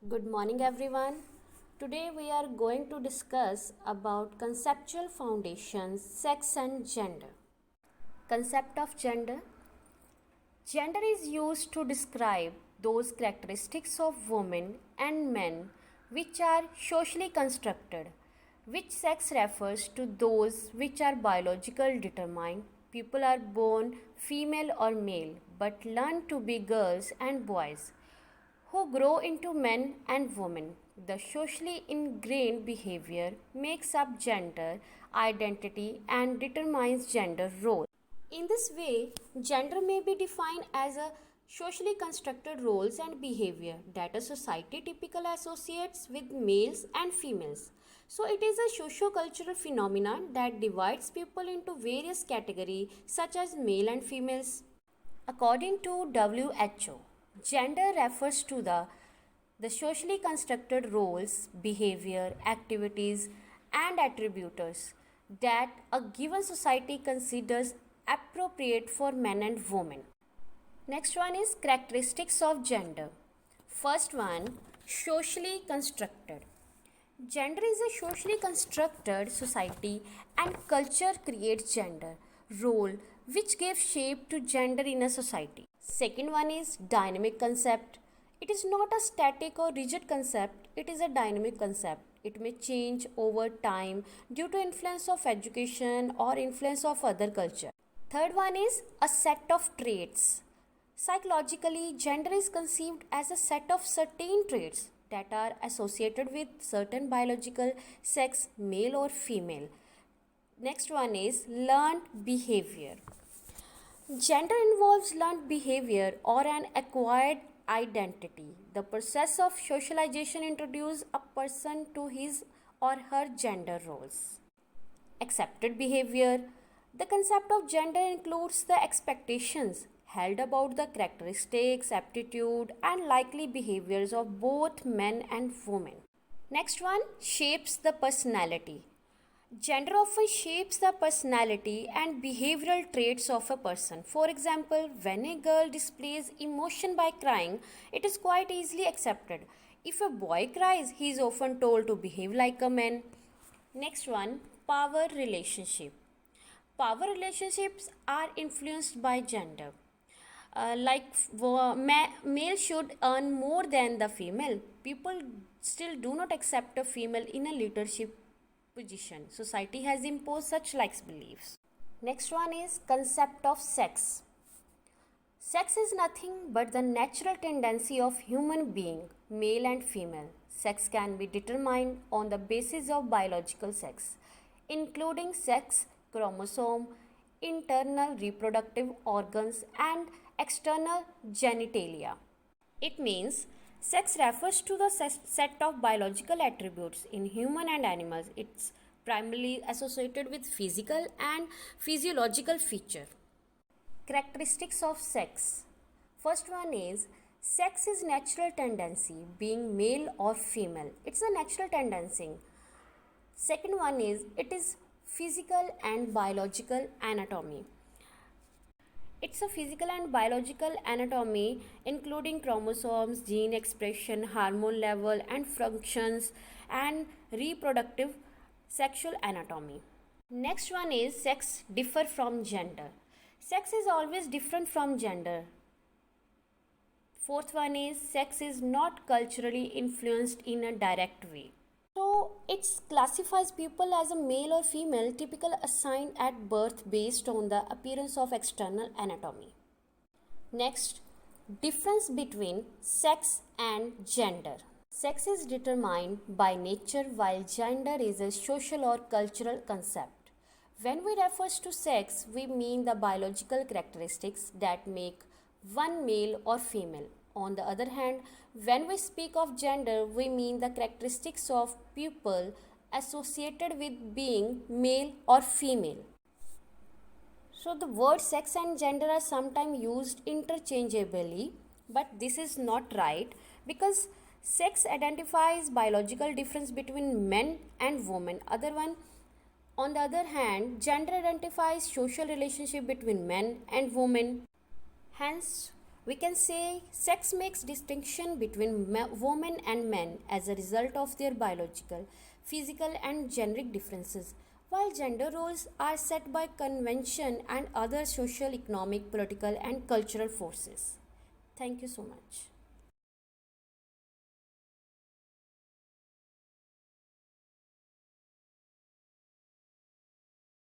Good morning everyone. Today we are going to discuss about conceptual foundations, sex and gender. Concept of gender. Gender is used to describe those characteristics of women and men which are socially constructed. Which sex refers to those which are biological determined. People are born female or male but learn to be girls and boys who grow into men and women. The socially ingrained behavior makes up gender identity and determines gender role. In this way, gender may be defined as a socially constructed roles and behavior that a society typically associates with males and females. So it is a socio-cultural phenomenon that divides people into various categories such as male and females. According to WHO, gender refers to the socially constructed roles, behavior, activities, and attributes that a given society considers appropriate for men and women. Next one is characteristics of gender. First one, socially constructed. Gender is a socially constructed society and culture creates gender role which gives shape to gender in a society. Second one is dynamic concept. It is not a static or rigid concept, it is a dynamic concept. It may change over time due to influence of education or influence of other culture. Third one is a set of traits. Psychologically, gender is conceived as a set of certain traits that are associated with certain biological sex, male or female. Next one is learned behavior. Gender involves learned behavior or an acquired identity. The process of socialization introduces a person to his or her gender roles. Accepted behavior. The concept of gender includes the expectations held about the characteristics, aptitude, and likely behaviors of both men and women. Next one, shapes the personality. Gender often shapes the personality and behavioral traits of a person. For example, when a girl displays emotion by crying, it is quite easily accepted. If a boy cries, he is often told to behave like a man. Next one, power relationship. Power relationships are influenced by gender. Male should earn more than the female. People still do not accept a female in a leadership position. Society has imposed such like beliefs. Next one is concept of sex. Sex is nothing but the natural tendency of human being, male and female. Sex can be determined on the basis of biological sex, including sex chromosome, internal reproductive organs, and external genitalia. It means sex refers to the set of biological attributes in human and animals. It's primarily associated with physical and physiological feature. Characteristics of sex. First one is sex is natural tendency, being male or female. It's a natural tendency. Second one is it is physical and biological anatomy. It's a physical and biological anatomy including chromosomes, gene expression, hormone level and functions, and reproductive sexual anatomy. Next one is sex differ from gender. Sex is always different from gender. Fourth one is sex is not culturally influenced in a direct way. So it classifies people as a male or female, typically assigned at birth based on the appearance of external anatomy. Next, difference between sex and gender. Sex is determined by nature while gender is a social or cultural concept. When we refer to sex, we mean the biological characteristics that make one male or female. On the other hand, when we speak of gender, we mean the characteristics of people associated with being male or female. So the words sex and gender are sometimes used interchangeably, but this is not right because sex identifies biological difference between men and women. On the other hand, gender identifies social relationship between men and women. Hence, We can say sex makes distinction between women and men as a result of their biological, physical, and generic differences, while gender roles are set by convention and other social, economic, political, and cultural forces. Thank you so much.